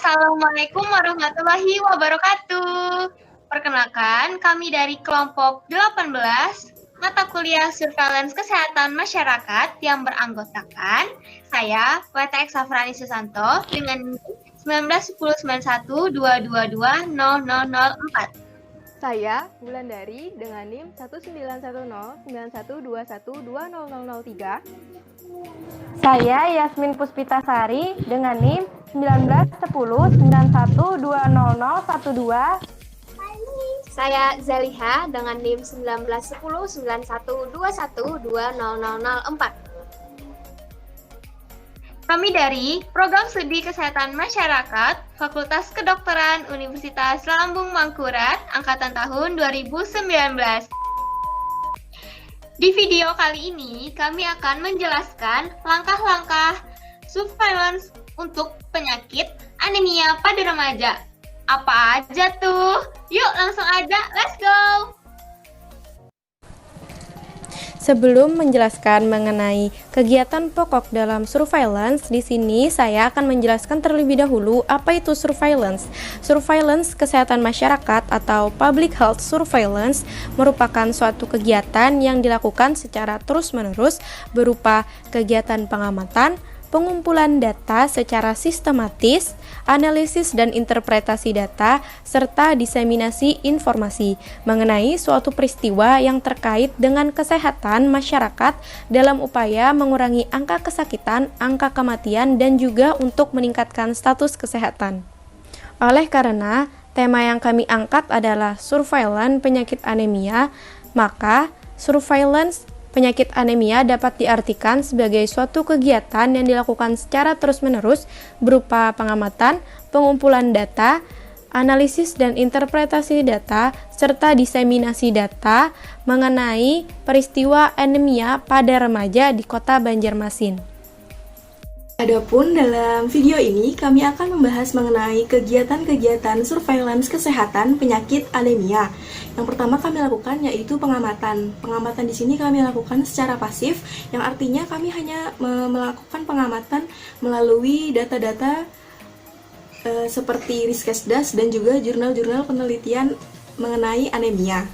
Assalamualaikum warahmatullahi wabarakatuh. Perkenalkan, kami dari kelompok 18, mata kuliah Surveillance Kesehatan Masyarakat yang beranggotakan saya, WTX Safrani Susanto, dengan 19109122200004. Saya, Wulandari, dengan NIM 19109121200003. Saya, Yasmin Puspitasari, dengan NIM 191091200012. Saya Zaliha dengan NIM 19109121200004. Kami dari Program Studi Kesehatan Masyarakat, Fakultas Kedokteran Universitas Lambung Mangkurat, Angkatan tahun 2019. Di video kali ini, kami akan menjelaskan langkah-langkah surveillance untuk penyakit anemia pada remaja. Apa aja tuh? Yuk langsung aja, let's go! Sebelum menjelaskan mengenai kegiatan pokok dalam surveillance, di sini saya akan menjelaskan terlebih dahulu apa itu surveillance. Surveillance kesehatan masyarakat atau public health surveillance merupakan suatu kegiatan yang dilakukan secara terus-menerus berupa kegiatan pengamatan, pengumpulan data secara sistematis, analisis dan interpretasi data, serta diseminasi informasi mengenai suatu peristiwa yang terkait dengan kesehatan masyarakat dalam upaya mengurangi angka kesakitan, angka kematian, dan juga untuk meningkatkan status kesehatan. Oleh karena tema yang kami angkat adalah surveillance penyakit anemia, maka surveillance penyakit anemia dapat diartikan sebagai suatu kegiatan yang dilakukan secara terus-menerus berupa pengamatan, pengumpulan data, analisis dan interpretasi data, serta diseminasi data mengenai peristiwa anemia pada remaja di Kota Banjarmasin. Adapun dalam video ini kami akan membahas mengenai kegiatan-kegiatan surveillance kesehatan penyakit anemia. Yang pertama kami lakukan yaitu pengamatan. Pengamatan di sini kami lakukan secara pasif, yang artinya kami hanya melakukan pengamatan melalui data-data seperti Riskesdas dan juga jurnal-jurnal penelitian mengenai anemia.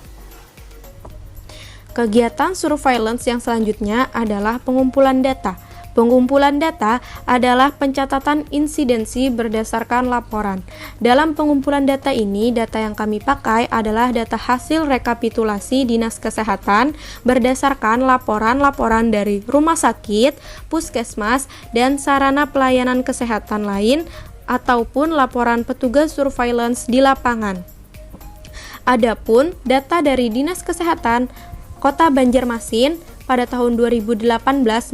Kegiatan surveillance yang selanjutnya adalah pengumpulan data. Pengumpulan data adalah pencatatan insidensi berdasarkan laporan. Dalam pengumpulan data ini, data yang kami pakai adalah data hasil rekapitulasi Dinas Kesehatan berdasarkan laporan-laporan dari rumah sakit, puskesmas, dan sarana pelayanan kesehatan lain, ataupun laporan petugas surveillance di lapangan. Adapun data dari Dinas Kesehatan Kota Banjarmasin pada tahun 2018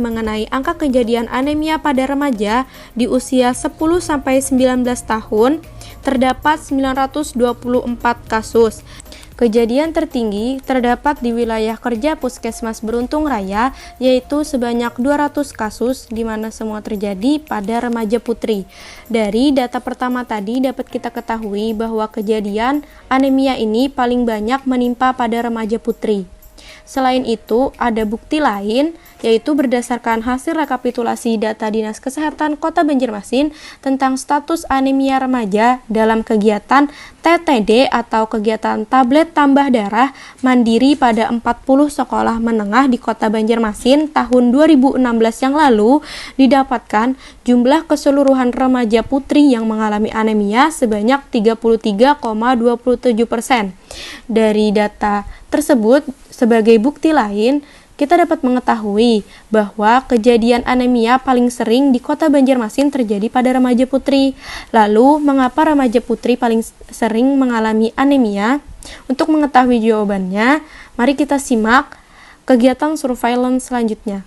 mengenai angka kejadian anemia pada remaja di usia 10-19 tahun terdapat 924 kasus. Kejadian tertinggi terdapat di wilayah kerja Puskesmas Beruntung Raya, yaitu sebanyak 200 kasus, di mana semua terjadi pada remaja putri. Dari data pertama tadi dapat kita ketahui bahwa kejadian anemia ini paling banyak menimpa pada remaja putri. Selain itu, ada bukti lain, yaitu berdasarkan hasil rekapitulasi data Dinas Kesehatan Kota Banjarmasin tentang status anemia remaja dalam kegiatan TTD atau kegiatan tablet tambah darah mandiri pada 40 sekolah menengah di Kota Banjarmasin tahun 2016 yang lalu, didapatkan jumlah keseluruhan remaja putri yang mengalami anemia sebanyak 33,27%. Dari data tersebut, sebagai bukti lain, kita dapat mengetahui bahwa kejadian anemia paling sering di Kota Banjarmasin terjadi pada remaja putri. Lalu, mengapa remaja putri paling sering mengalami anemia? Untuk mengetahui jawabannya, mari kita simak kegiatan surveillance selanjutnya.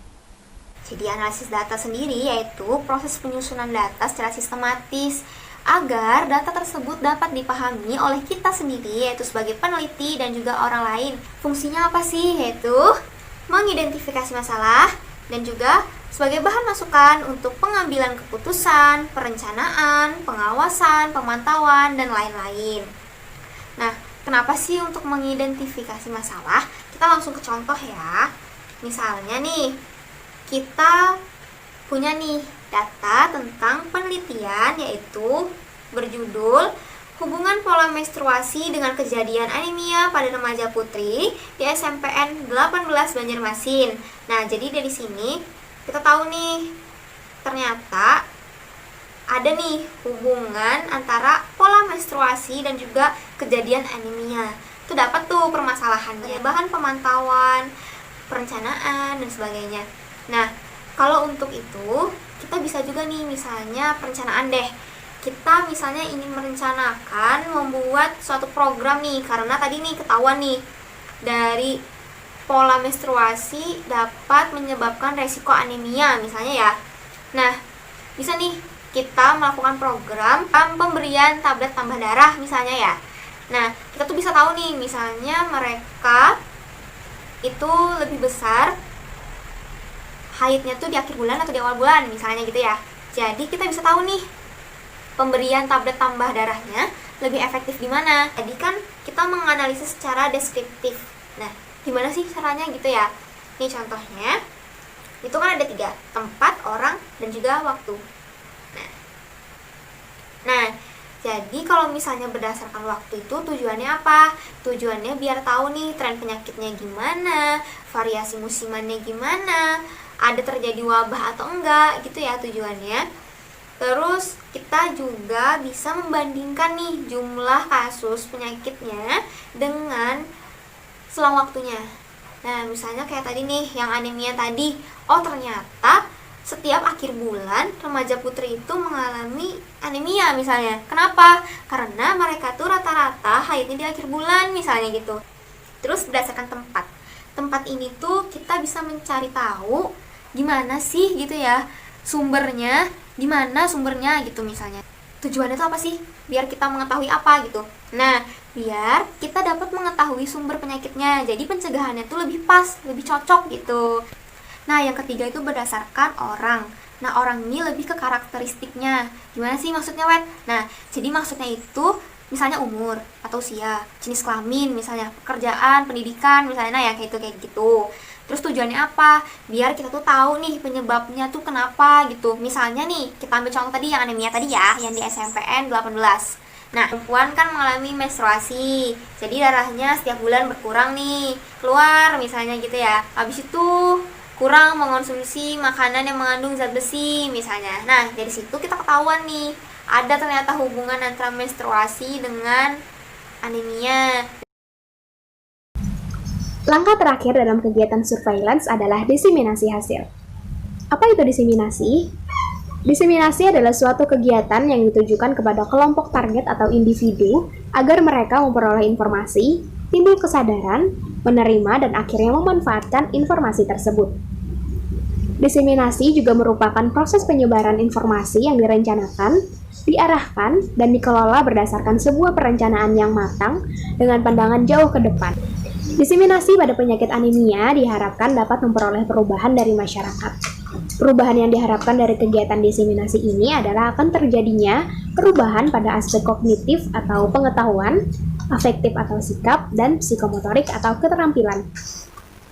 Jadi analisis data sendiri yaitu proses penyusunan data secara sistematis agar data tersebut dapat dipahami oleh kita sendiri, yaitu sebagai peneliti dan juga orang lain. Fungsinya apa sih? Yaitu mengidentifikasi masalah dan juga sebagai bahan masukan untuk pengambilan keputusan, perencanaan, pengawasan, pemantauan, dan lain-lain. Nah, kenapa sih untuk mengidentifikasi masalah? Kita langsung ke contoh ya. Misalnya nih, kita punya nih data tentang penelitian, yaitu berjudul Hubungan Pola Menstruasi dengan Kejadian Anemia pada Remaja Putri di SMPN 18 Banjarmasin. Nah, jadi dari sini kita tahu nih, ternyata ada nih hubungan antara pola menstruasi dan juga kejadian anemia. Itu dapat tuh permasalahannya, bahan pemantauan, perencanaan, dan sebagainya. Nah, kalau untuk itu, kita bisa juga nih misalnya perencanaan deh. Kita misalnya ingin merencanakan membuat suatu program nih, karena tadi nih ketahuan nih dari pola menstruasi dapat menyebabkan resiko anemia misalnya ya. Nah, bisa nih kita melakukan program pemberian tablet tambah darah misalnya ya. Nah, kita tuh bisa tahu nih misalnya mereka itu lebih besar haidnya tuh di akhir bulan atau di awal bulan misalnya gitu ya. Jadi kita bisa tahu nih pemberian tablet tambah darahnya lebih efektif di mana. Jadi kan kita menganalisis secara deskriptif. Nah, gimana sih caranya gitu ya? Nih contohnya, itu kan ada 3, tempat, orang, dan juga waktu. Nah, jadi kalau misalnya berdasarkan waktu itu tujuannya apa? Tujuannya biar tahu nih tren penyakitnya gimana, variasi musimannya gimana, ada terjadi wabah atau enggak gitu ya tujuannya. Terus kita juga bisa membandingkan nih jumlah kasus penyakitnya dengan selang waktunya. Nah, misalnya kayak tadi nih yang anemia tadi. Oh, ternyata setiap akhir bulan remaja putri itu mengalami anemia misalnya. Kenapa? Karena mereka tuh rata-rata haidnya di akhir bulan misalnya gitu. Terus berdasarkan tempat. Tempat ini tuh kita bisa mencari tahu gimana sih gitu ya sumbernya, di mana sumbernya gitu misalnya. Tujuannya itu apa sih? Biar kita mengetahui apa gitu. Nah, biar kita dapat mengetahui sumber penyakitnya. Jadi pencegahannya itu lebih pas, lebih cocok gitu. Nah, yang ketiga itu berdasarkan orang. Nah, orang ini lebih ke karakteristiknya. Gimana sih maksudnya, Wet? Nah, jadi maksudnya itu misalnya umur atau usia, jenis kelamin misalnya, pekerjaan, pendidikan misalnya, nah ya kayak gitu. Terus tujuannya apa? Biar kita tuh tahu nih penyebabnya tuh kenapa gitu. Misalnya nih, kita ambil contoh tadi yang anemia tadi ya, yang di SMPN 18. Nah, perempuan kan mengalami menstruasi. Jadi darahnya setiap bulan berkurang nih, keluar misalnya gitu ya. Habis itu kurang mengonsumsi makanan yang mengandung zat besi misalnya. Nah, dari situ kita ketahuan nih, ada ternyata hubungan antara menstruasi dengan anemia. Langkah terakhir dalam kegiatan surveillance adalah diseminasi hasil. Apa itu diseminasi? Diseminasi adalah suatu kegiatan yang ditujukan kepada kelompok target atau individu agar mereka memperoleh informasi, timbul kesadaran, menerima, dan akhirnya memanfaatkan informasi tersebut. Diseminasi juga merupakan proses penyebaran informasi yang direncanakan, diarahkan, dan dikelola berdasarkan sebuah perencanaan yang matang dengan pandangan jauh ke depan. Diseminasi pada penyakit anemia diharapkan dapat memperoleh perubahan dari masyarakat. Perubahan yang diharapkan dari kegiatan diseminasi ini adalah akan terjadinya perubahan pada aspek kognitif atau pengetahuan, afektif atau sikap, dan psikomotorik atau keterampilan.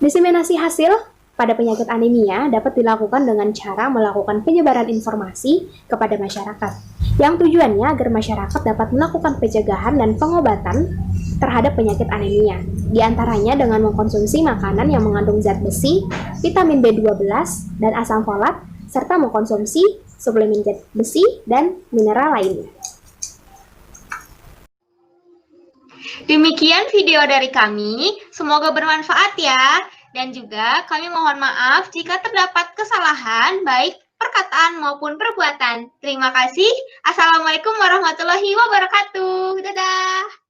Diseminasi hasil pada penyakit anemia dapat dilakukan dengan cara melakukan penyebaran informasi kepada masyarakat, yang tujuannya agar masyarakat dapat melakukan pencegahan dan pengobatan terhadap penyakit anemia, di antaranya dengan mengkonsumsi makanan yang mengandung zat besi, vitamin B12, dan asam folat, serta mengkonsumsi suplemen zat besi dan mineral lainnya. Demikian video dari kami, semoga bermanfaat ya. Dan juga kami mohon maaf jika terdapat kesalahan baik perkataan maupun perbuatan. Terima kasih. Assalamualaikum warahmatullahi wabarakatuh. Dadah.